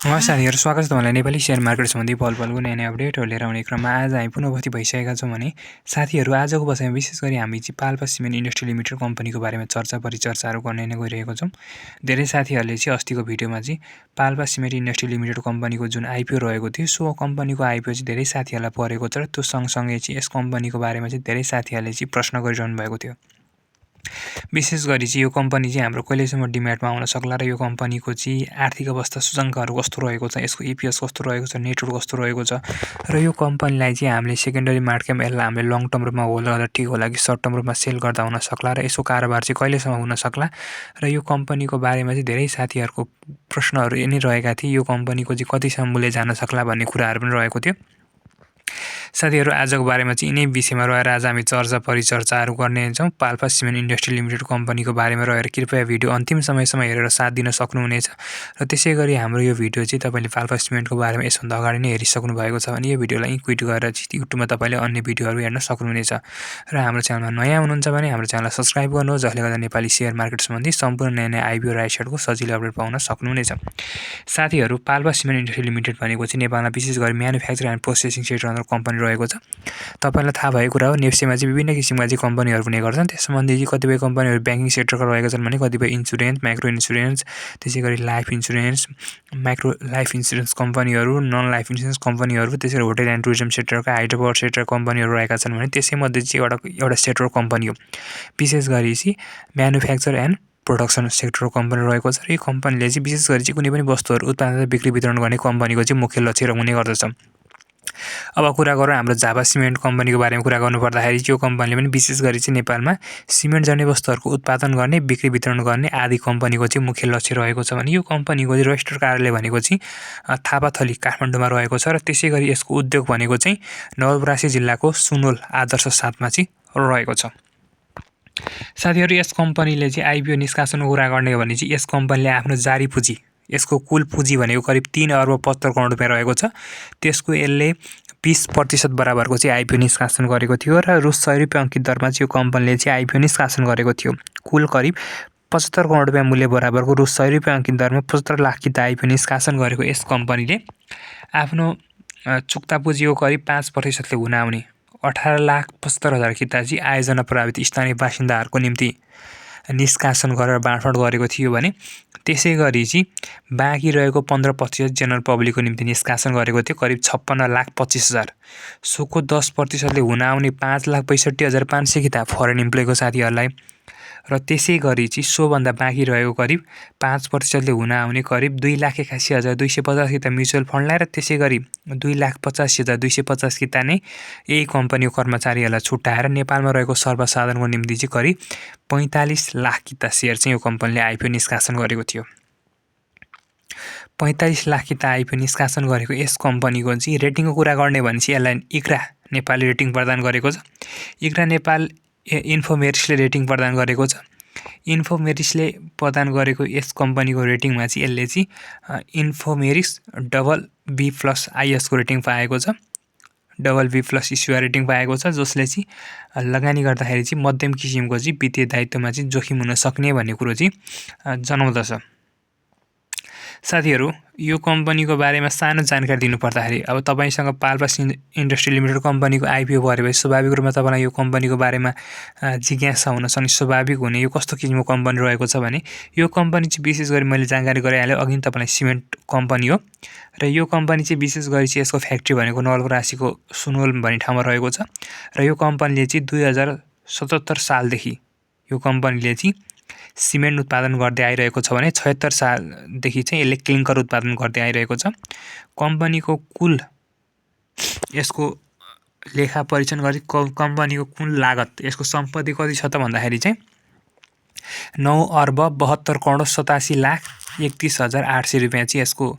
साथीहरू स्वागत छ तपाईँलाई नेपाली सेयर मार्केट सम्बन्धी पलपलको नयाँ अपडेटहरू लिएर आउने क्रममा आज हामी पुनः उपस्थित भइसकेका छौँ भने साथीहरू आजको बसाइमा विशेष गरी हामी चाहिँ पाल्पा सिमेन्ट इन्डस्ट्री लिमिटेड कम्पनीको बारेमा परिचर्चाहरू गर्ने नै गइरहेको छौँ। धेरै साथीहरूले चाहिँ अस्तिको भिडियोमा चाहिँ पाल्पा सिमेन्ट इन्डस्ट्री लिमिटेड कम्पनीको जुन आइपिओ रहेको थियो सो कम्पनीको आइपिओ चाहिँ धेरै साथीहरूलाई परेको छ र त्यो सँगसँगै चाहिँ यस कम्पनीको बारेमा चाहिँ धेरै साथीहरूले चाहिँ प्रश्न गरिरहनु भएको थियो। विशेष गरी चाहिँ यो कम्पनी चाहिँ हाम्रो कहिलेसम्म डिम्यान्डमा आउन सक्ला र यो कम्पनीको चाहिँ आर्थिक अवस्था सूचकाङ्कहरू कस्तो रहेको छ, यसको इपिएस कस्तो रहेको छ, नेटवर्क कस्तो रहेको छ र यो कम्पनीलाई चाहिँ हामीले सेकेन्डरी मार्केटमा यसलाई हामीले लङ टर्म रूपमा होल्ड गर्दा ठिक होला कि सर्ट टर्म रूपमा सेल गर्दा हुन सक्ला र यसको कारोबार चाहिँ कहिलेसम्म हुन सक्ला र यो कम्पनीको बारेमा चाहिँ धेरै साथीहरूको प्रश्नहरू यही नै रहेका थिए। यो कम्पनीको चाहिँ कतिसम्म मूल्य जान सक्ला भन्ने कुराहरू पनि रहेको थियो। साथीहरू आजको बारेमा चाहिँ यिनै विषयमा रहेर आज हामी परिचर्चाहरू गर्ने छौँ। पाल्पा सिमेन्ट इन्डस्ट्री लिमिटेड कम्पनीको बारेमा रहेर कृपया भिडियो अन्तिम समयसम्म हेरेर साथ दिन सक्नुहुनेछ र त्यसै गरी हाम्रो यो भिडियो चाहिँ तपाईँले पाल्पा सिमेन्टको बारेमा यसभन्दा अगाडि नै हेरिसक्नु भएको छ भने यो भिडियोलाई क्विट गरेर चाहिँ युट्युबमा तपाईँले अन्य भिडियोहरू हेर्न सक्नुहुनेछ र हाम्रो च्यानलमा नयाँ हुनुहुन्छ भने हाम्रो च्यानललाई सब्सक्राइब गर्नुहोस्, जसले गर्दा नेपाली सेयर मार्केट सम्बन्धी सम्पूर्ण नयाँ नयाँ आइपिओ राइट्सहरूको सजिलो अपडेट पाउन सक्नुहुनेछ। साथीहरू पाल्पा सिमेन्ट इन्डस्ट्री लिमिटेड भनेको चाहिँ नेपालमा विशेष गरी manufacture and processing sector under company रहेको छ। तपाईँलाई थाहा भएको कुरा हो, नेप्सेमा चाहिँ विभिन्न किसिमका चाहिँ कम्पनीहरू हुने गर्छन्। त्यस सम्बन्धी चाहिँ कतिपय कम्पनीहरू ब्याङ्किङ सेक्टरका रहेका छन् भने कतिपय इन्सुरेन्स, माइक्रो इन्सुरेन्स, त्यसै गरी life insurance, micro life insurance कम्पनीहरू, नन लाइफ इन्सुरेन्स कम्पनीहरू, त्यसै गरी होटल एन्ड टुरिज्म सेक्टरका हाइड्रो पावर सेक्टर कम्पनीहरू रहेका छन् भने त्यसैमध्ये चाहिँ एउटा सेक्टर कम्पनी हो। विशेष गरी चाहिँ म्यानुफ्याक्चर एन्ड प्रोडक्सन सेक्टरको कम्पनी रहेको छ र यो कम्पनीले चाहिँ विशेष गरी चाहिँ कुनै पनि वस्तुहरू उत्पादन बिक्री वितरण गर्ने कम्पनीको चाहिँ मुख्य लक्ष्य हुने गर्दछ। अब कुरा गरौँ हाम्रो झापा सिमेन्ट कम्पनीको बारेमा कुरा गर्नुपर्दाखेरि यो कम्पनीले पनि विशेष गरी चाहिँ नेपालमा सिमेन्ट जन्य वस्तुहरूको उत्पादन गर्ने, बिक्री वितरण गर्ने आदि कम्पनीको चाहिँ मुख्य लक्ष्य रहेको छ भने यो कम्पनीको चाहिँ रजिस्टर्ड कार्यालय भनेको चाहिँ थापाथली काठमाडौँमा रहेको छ र त्यसै गरी यसको उद्योग भनेको चाहिँ नवलपरासी जिल्लाको सुनोल आदर्श 7मा चाहिँ रहेको छ। साथीहरू यस कम्पनीले चाहिँ आइपिओ निष्कासनको कुरा गर्ने हो भने चाहिँ यस कम्पनीले आफ्नो जारी पुँजी, यसको कुल पुँजी भनेको करिब 3 अर्ब 75 करोड रुपियाँ रहेको छ। त्यसको यसले 20% बराबरको चाहिँ आइपिओ निष्कासन गरेको थियो र रु 100 रुपियाँ अङ्कित दरमा चाहिँ यो कम्पनीले चाहिँ आइपिओ निष्कासन गरेको थियो। कुल करिब 75 करोड रुपियाँ मूल्य बराबरको रु 100 रुपियाँ अङ्कित दरमा 75 लाख किता आइपिओ निष्कासन गरेको यस कम्पनीले आफ्नो चुक्ता पुँजीको करिब 5%ले हुन आउने 18,75,000 किता चाहिँ आयोजना प्रभावित स्थानीय बासिन्दाहरूको निम्ति निष्कासन गरेर बाँडफाँड गरेको थियो भने त्यसै गरी चाहिँ बाँकी रहेको 15% जेनरल पब्लिकको निम्ति निष्कासन गरेको थियो करिब 56,25,000। सोको 10%ले हुन आउने 5,62,500 किता फरेन इम्प्लोइको साथीहरूलाई र त्यसै गरी चाहिँ सोभन्दा बाँकी रहेको करिब 5%ले हुन आउने करिब 2,81,250 किता म्युचुअल फन्डलाई र त्यसै गरी 2,85,250 किता नै यही कम्पनीको कर्मचारीहरूलाई छुट्याएर नेपालमा रहेको सर्वसाधारणको निम्ति चाहिँ करिब 45 लाख किता सेयर चाहिँ यो कम्पनीले आइपिओ निष्कासन गरेको थियो। 45 लाख किता आइपिओ निष्कासन गरेको यस कम्पनीको चाहिँ रेटिङको कुरा गर्ने भने चाहिँ यसलाई इक्रा नेपालले रेटिङ प्रदान गरेको छ। इक्रा नेपाल इन्फोमेरिक्सले रेटिङ प्रदान गरेको छ। इन्फोमेरिक्सले प्रदान गरेको यस कम्पनीको रेटिङमा चाहिँ यसले चाहिँ इन्फोमेरिक्स BB+ ISको रेटिङ पाएको छ। BB+ इस्युआर रेटिङ पाएको छ, जसले चाहिँ लगानी गर्दाखेरि चाहिँ मध्यम किसिमको चाहिँ वित्तीय दायित्वमा चाहिँ जोखिम हुन सक्ने भन्ने कुरो चाहिँ जनाउँदछ। साथीहरू यो कम्पनीको बारेमा सानो जानकारी दिनुपर्दाखेरि अब तपाईसँग पाल्पा इन्डस्ट्री लिमिटेड कम्पनीको आइपिओ भएपछि स्वाभाविक रूपमा तपाईँलाई यो कम्पनीको बारेमा जिज्ञासा हुन सक्ने स्वाभाविक हुने यो कस्तो किसिमको कम्पनी रहेको छ भने यो कम्पनी चाहिँ विशेष गरी मैले जानकारी गराइहालेँ अघि नै तपाईँलाई सिमेन्ट कम्पनी हो र यो कम्पनी चाहिँ विशेष गरी चाहिँ यसको फ्याक्ट्री भनेको नवलपरासीको सुनोल भन्ने ठाउँमा रहेको छ र यो कम्पनीले चाहिँ 2077 सालदेखि यो कम्पनीले चाहिँ सिमेन्ट उत्पादन गर्दै आइरहेको छ भने 76 सालदेखि चाहिँ यसले क्लिङ्कर उत्पादन गर्दै आइरहेको छ। कम्पनीको कुल यसको लेखा परीक्षण गरी कम्पनीको कुल लागत यसको सम्पत्ति कति छ त भन्दाखेरि चाहिँ 9 अर्ब 72 करोड 87 लाख 31,800 रुपियाँ चाहिँ यसको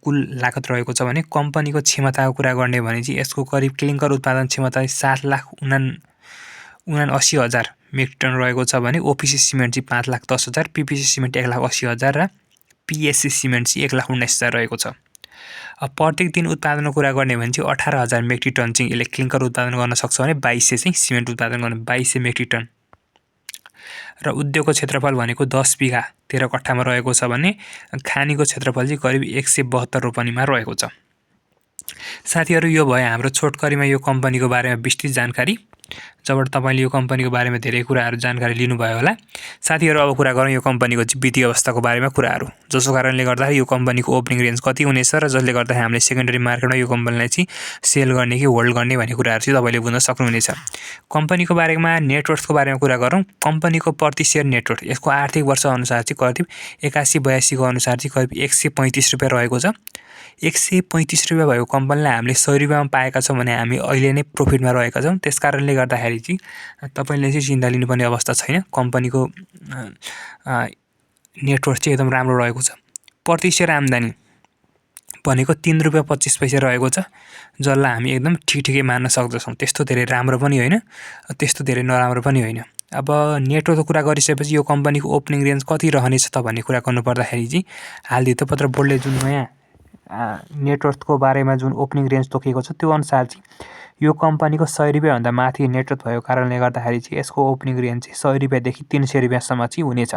कुल लागत रहेको छ भने कम्पनीको क्षमताको कुरा गर्ने भने चाहिँ यसको करिब क्लिङ्कर उत्पादन क्षमता 7,79,000 मेट्रिक टन रहेको छ भने ओपिसी सिमेन्ट चाहिँ 5,10,000, पिपिसी सिमेन्ट 1,80,000 र पिएससी सिमेन्ट चाहिँ 1,19,000 रहेको छ। प्रत्येक दिन उत्पादनको कुरा गर्ने भने चाहिँ 18,000 मेट्रिक टन चाहिँ यसले क्लिङ्कर उत्पादन गर्न सक्छ भने 2,200 चाहिँ सिमेन्ट उत्पादन गर्ने 2,200 मेट्रिक टन र उद्योगको क्षेत्रफल भनेको 10 बिघा 13 कट्ठामा रहेको छ भने खानीको क्षेत्रफल चाहिँ करिब 172 रोपनीमा रहेको छ। साथीहरू, यो भयो हाम्रो छोटकरीमा यो कम्पनीको बारेमा विस्तृत जानकारी। जबबाट तपाईँले यो कम्पनीको बारेमा धेरै कुराहरू जानकारी लिनुभयो होला। साथीहरू, अब कुरा गरौँ यो कम्पनीको वित्तीय अवस्थाको बारेमा कुराहरू, जसको कारणले गर्दाखेरि यो कम्पनीको ओपनिङ रेन्ज कति हुनेछ र जसले गर्दाखेरि हामीले सेकेन्डरी मार्केटमा यो कम्पनीलाई चाहिँ सेल गर्ने कि होल्ड गर्ने भन्ने कुराहरू चाहिँ तपाईँले बुझ्न सक्नुहुनेछ। कम्पनीको बारेमा नेटवर्थको बारेमा कुरा गरौँ। कम्पनीको प्रति सेयर नेटवर्थ यसको आर्थिक वर्ष अनुसार चाहिँ करिब 81-82 को अनुसार चाहिँ करिब 135 रुपियाँ रहेको छ। 135 रुपियाँ भएको कम्पनीलाई हामीले 100 रुपियाँमा पाएका छौँ भने हामी अहिले नै प्रफिटमा रहेका छौँ। त्यस कारणले गर्दाखेरि चाहिँ तपाईँले चाहिँ चिन्ता लिनुपर्ने अवस्था छैन। कम्पनीको नेटवर्थ चाहिँ एकदम राम्रो रहेको छ। प्रति सेयर आम्दानी भनेको 3 रुपियाँ 25 पैसा रहेको छ, जसलाई हामी एकदम ठिकै मान्न सक्दछौँ। त्यस्तो धेरै राम्रो पनि होइन, त्यस्तो धेरै नराम्रो पनि होइन। अब नेटवर्कको कुरा गरिसकेपछि यो कम्पनीको ओपनिङ रेन्ज कति रहनेछ त भन्ने कुरा गर्नुपर्दाखेरि चाहिँ हाल धितोपत्र बोर्डले जुन नयाँ नेटवर्थको बारेमा जुन ओपनिङ रेन्ज तोकेको छ त्यो अनुसार चाहिँ यो कम्पनीको 100 रुपियाँभन्दा माथि नेटवर्थ भएको कारणले गर्दाखेरि चाहिँ यसको ओपनिङ रेन्ज चाहिँ 100 रुपियाँदेखि 300 रुपियाँसम्म चाहिँ हुनेछ।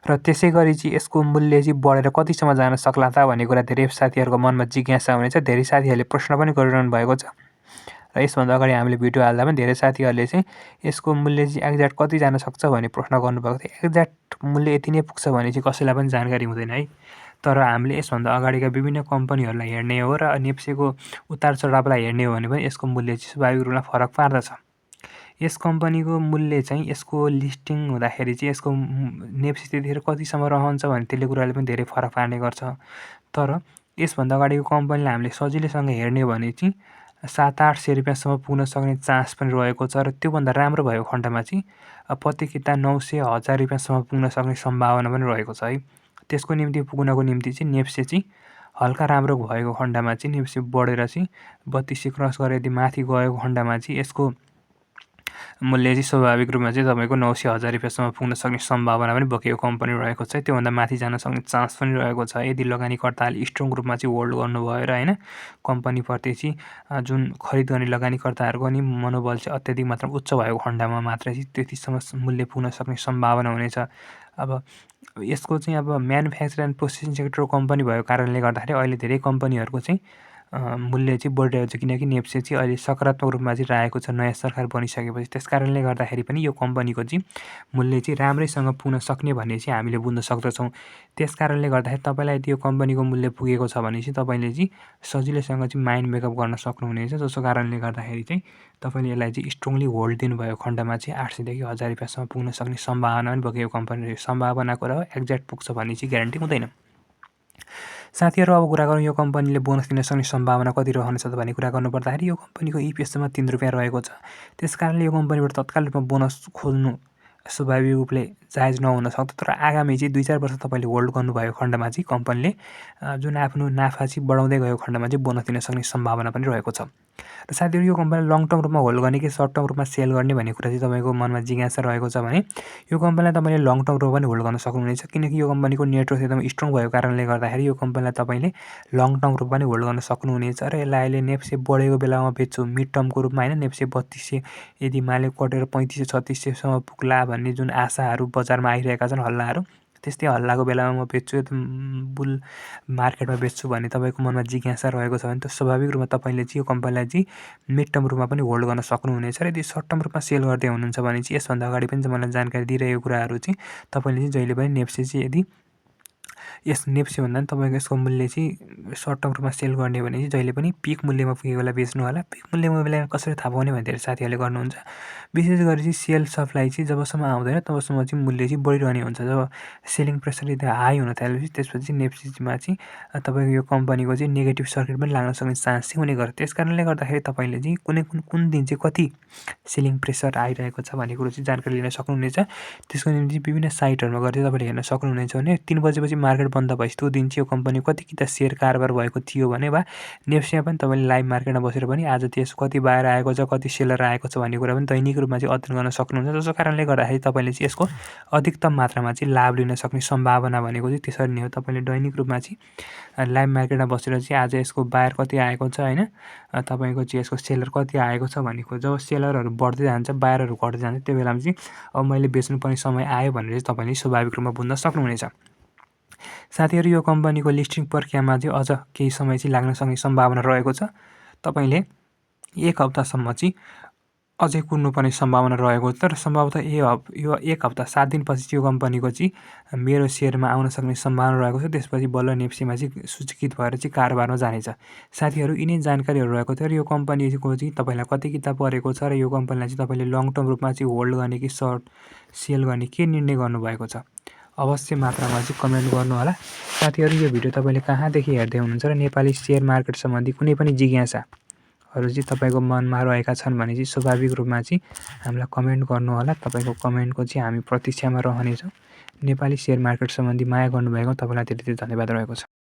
र त्यसै गरी चाहिँ यसको मूल्य चाहिँ बढेर कतिसम्म जान सक्ला त भन्ने कुरा धेरै साथीहरूको मनमा जिज्ञासा हुनेछ। धेरै साथीहरूले प्रश्न पनि गरिरहनु भएको छ र यसभन्दा अगाडि हामीले भिडियो हाल्दा पनि धेरै साथीहरूले चाहिँ यसको मूल्य चाहिँ एक्ज्याक्ट कति जान सक्छ भन्ने प्रश्न गर्नुभएको थियो। एक्ज्याक्ट मूल्य यति नै पुग्छ भने चाहिँ कसैलाई पनि जानकारी हुँदैन है। तर हामीले यसभन्दा अगाडिका विभिन्न कम्पनीहरूलाई हेर्ने हो र नेप्सेको उतार चढावलाई हेर्ने हो भने पनि यसको मूल्य चाहिँ स्वाभाविक रूपमा फरक पार्दछ। यस कम्पनीको मूल्य चाहिँ यसको लिस्टिङ हुँदाखेरि चाहिँ यसको नेप्से त्यतिखेर कतिसम्म रहन्छ भने त्यसले कुराले पनि धेरै फरक पार्ने गर्छ। तर यसभन्दा अगाडिको कम्पनीलाई हामीले सजिलैसँग हेर्ने हो भने चाहिँ 700-800 रुपियाँसम्म पुग्न सक्ने चान्स पनि रहेको छ र त्योभन्दा राम्रो भएको खण्डमा चाहिँ प्रति किता 900-1000 रुपियाँसम्म पुग्न सक्ने सम्भावना पनि रहेको छ है। त्यसको निम्ति पुग्नको निम्ति चाहिँ नेप्से चाहिँ हल्का राम्रो भएको खण्डमा चाहिँ नेप्से बढेर चाहिँ 3200 क्रस गरेर यदि माथि गएको खण्डमा चाहिँ यसको मूल्य चाहिँ स्वाभाविक रूपमा चाहिँ तपाईँको 900-1000 रुपियाँसम्म पुग्न सक्ने सम्भावना पनि बोकेको कम्पनी रहेको छ। त्योभन्दा माथि जान सक्ने चान्स पनि रहेको छ यदि लगानीकर्ताले स्ट्रङ रूपमा चाहिँ होल्ड गर्नुभयो र होइन कम्पनीप्रति चाहिँ जुन खरिद गर्ने लगानीकर्ताहरूको नि मनोबल चाहिँ अत्याधिक मात्रामा उच्च भएको खण्डमा मात्र चाहिँ त्यतिसम्म मूल्य पुग्न सक्ने सम्भावना हुनेछ। अब यसको चाहिँ अब म्यानुफ्याक्चर एन्ड प्रोसेसिङ सेक्टरको कम्पनी भएको कारणले गर्दाखेरि अहिले धेरै कम्पनीहरूको चाहिँ मूल्य चाहिँ बढिरहेको छ, किनकि नेप्से चाहिँ अहिले सकारात्मक रूपमा चाहिँ राखेको छ नयाँ सरकार बनिसकेपछि। त्यस कारणले गर्दाखेरि पनि यो कम्पनीको चाहिँ मूल्य चाहिँ राम्रैसँग पुग्न सक्ने भन्ने चाहिँ हामीले बुझ्न सक्दछौँ। त्यस कारणले गर्दाखेरि तपाईँलाई यदि यो कम्पनीको मूल्य पुगेको छ भने चाहिँ तपाईँले चाहिँ सजिलैसँग चाहिँ माइन्ड मेकअप गर्न सक्नुहुनेछ, जसको कारणले गर्दाखेरि चाहिँ तपाईँले यसलाई चाहिँ स्ट्रङली होल्ड दिनुभएको खण्डमा चाहिँ 800 देखि 1000 रुपियाँसम्म पुग्न सक्ने सम्भावना पनि बोकेको कम्पनी सम्भावनाको र एक्ज्याक्ट पुग्छ भन्ने चाहिँ ग्यारेन्टी हुँदैन। साथीहरू, अब कुरा गरौँ यो कम्पनीले बोनस दिन सक्ने सम्भावना कति रहनेछ त भन्ने कुरा गर्नुपर्दाखेरि यो कम्पनीको इपिएसमा 3 रुपियाँ रहेको छ। त्यस कारणले यो कम्पनीबाट तत्काल रूपमा बोनस खोज्नु स्वाभाविक रूपले जायज नहुन सक्छ। तर आगामी चाहिँ 2-4 वर्ष तपाईँले होल्ड गर्नुभएको खण्डमा चाहिँ कम्पनीले जुन आफ्नो नाफा चाहिँ बढाउँदै गएको खण्डमा चाहिँ बोनस दिन सक्ने सम्भावना पनि रहेको छ। र साथीहरू, यो कम्पनीलाई लङ टर्म रूपमा होल्ड गर्ने कि सर्ट टर्म रूपमा सेल गर्ने भन्ने कुरा चाहिँ तपाईँको मनमा जिज्ञासा रहेको छ भने यो कम्पनीलाई तपाईँले लङ टर्म रूपमा पनि होल्ड गर्न सक्नुहुनेछ, किनकि यो कम्पनीको नेटवर्क एकदम स्ट्रङ भएको कारणले गर्दाखेरि यो कम्पनीलाई तपाईँले लङ टर्म रूपमा पनि होल्ड गर्न सक्नुहुनेछ। र यसलाई अहिले नेप्से बढेको बेलामा बेच्छु मिड टर्मको रूपमा होइन, नेप्से 3200 यदि माले कटेर 3500-3600सम्म पुग्ला भन्ने जुन आशाहरू बजारमा आइरहेका छन् हल्लाहरू, त्यस्तै हल्लाको बेलामा म बेच्छु बुल मार्केटमा बेच्छु भन्ने तपाईँको मनमा जिज्ञासा रहेको छ भने त स्वाभाविक रूपमा तपाईँले चाहिँ यो कम्पनीलाई चाहिँ मिड टर्म रूपमा पनि होल्ड गर्न सक्नुहुनेछ। र यदि सर्ट टर्म रूपमा सेल गर्दै हुनुहुन्छ भने चाहिँ यसभन्दा अगाडि पनि मलाई जानकारी दिइरहेको कुराहरू चाहिँ तपाईँले चाहिँ जहिले पनि नेप्से चाहिँ यदि यस नेप्से भन्दा पनि तपाईँको यसको मूल्य चाहिँ सर्ट टर्म रूपमा सेल गर्ने भने चाहिँ जहिले पनि पिक मूल्यमा पुगेको बेला बेच्नु होला। पिक मूल्यमा बेला कसरी थाहा पाउने भने धेरै साथीहरूले गर्नुहुन्छ। विशेष गरी चाहिँ सेल सप्लाई चाहिँ जबसम्म आउँदैन तबसम्म चाहिँ मूल्य चाहिँ बढिरहने हुन्छ। जब सेलिङ प्रेसर यदि हाई हुन थालेपछि त्यसपछि नेप्सेमा चाहिँ तपाईँको यो कम्पनीको चाहिँ नेगेटिभ सर्किट पनि लाग्न सक्ने चान्स चाहिँ हुने गर्छ। त्यस कारणले गर्दाखेरि तपाईँले चाहिँ कुन दिन चाहिँ कति सेलिङ प्रेसर आइरहेको छ भन्ने कुरो चाहिँ जानकारी लिन सक्नुहुनेछ। त्यसको निम्ति विभिन्न साइटहरूमा गएर तपाईँले हेर्न सक्नुहुनेछ भने 3 बजेपछि मार्केट ट्रेड बन्द भएपछि त्यो दिन चाहिँ यो कम्पनी कति किता सेयर कारोबार भएको थियो भने वा नेप्सीमा पनि तपाईँले लाइभ मार्केटमा बसेर पनि आज त्यसको कति बाहिर आएको छ, कति सेलर आएको छ भन्ने कुरा पनि दैनिक रूपमा चाहिँ अध्ययन गर्न सक्नुहुन्छ। जसको कारणले गर्दाखेरि तपाईँले चाहिँ यसको अधिकतम मात्रामा चाहिँ लाभ लिन सक्ने सम्भावना भनेको चाहिँ त्यसरी नै हो। तपाईँले दैनिक रूपमा चाहिँ लाइभ मार्केटमा बसेर चाहिँ आज यसको बायर कति आएको छ होइन, तपाईँको चाहिँ यसको सेलर कति आएको छ भन्ने कुरा, जब सेलरहरू बढ्दै जान्छ बायरहरू घट्दै जान्छ त्यो बेलामा चाहिँ अब मैले बेच्नुपर्ने समय आयो भनेर चाहिँ तपाईँले स्वाभाविक रूपमा बुझ्न सक्नुहुनेछ। साथीहरू यो कम्पनीको लिस्टिङ प्रक्रियामा चाहिँ अझ केही समय चाहिँ लाग्न सक्ने सम्भावना रहेको छ। तपाईँले 1 हप्तासम्म चाहिँ अझै कुर्नुपर्ने सम्भावना रहेको छ। तर सम्भवतः यो 1 हप्ता 7 दिनपछि यो कम्पनीको चाहिँ मेरो सेयरमा आउन सक्ने सम्भावना रहेको छ। त्यसपछि बल्ल नेप्सीमा चाहिँ सूचीकृत भएर चाहिँ कारोबारमा जानेछ। साथीहरू यिनै जानकारीहरू रहेको थियो र यो कम्पनीको चाहिँ तपाईँलाई कति किता परेको छ र यो कम्पनीलाई चाहिँ तपाईँले लङ टर्म रूपमा चाहिँ होल्ड गर्ने कि सर्ट सेल गर्ने के निर्णय गर्नुभएको छ अवश्य मात्रामा चाहिँ कमेन्ट गर्नुहोला। साथीहरू यो भिडियो तपाईँले कहाँदेखि हेर्दै हुनुहुन्छ र नेपाली सेयर मार्केट सम्बन्धी कुनै पनि जिज्ञासाहरू चाहिँ तपाईँको मनमा रहेका छन् भने चाहिँ स्वाभाविक रूपमा चाहिँ हामीलाई कमेन्ट गर्नुहोला। तपाईँको कमेन्टको चाहिँ हामी प्रतीक्षामा रहनेछौँ। नेपाली सेयर मार्केट सम्बन्धी माया गर्नुभएको तपाईँलाई धेरै धेरै धन्यवाद रहेको छ।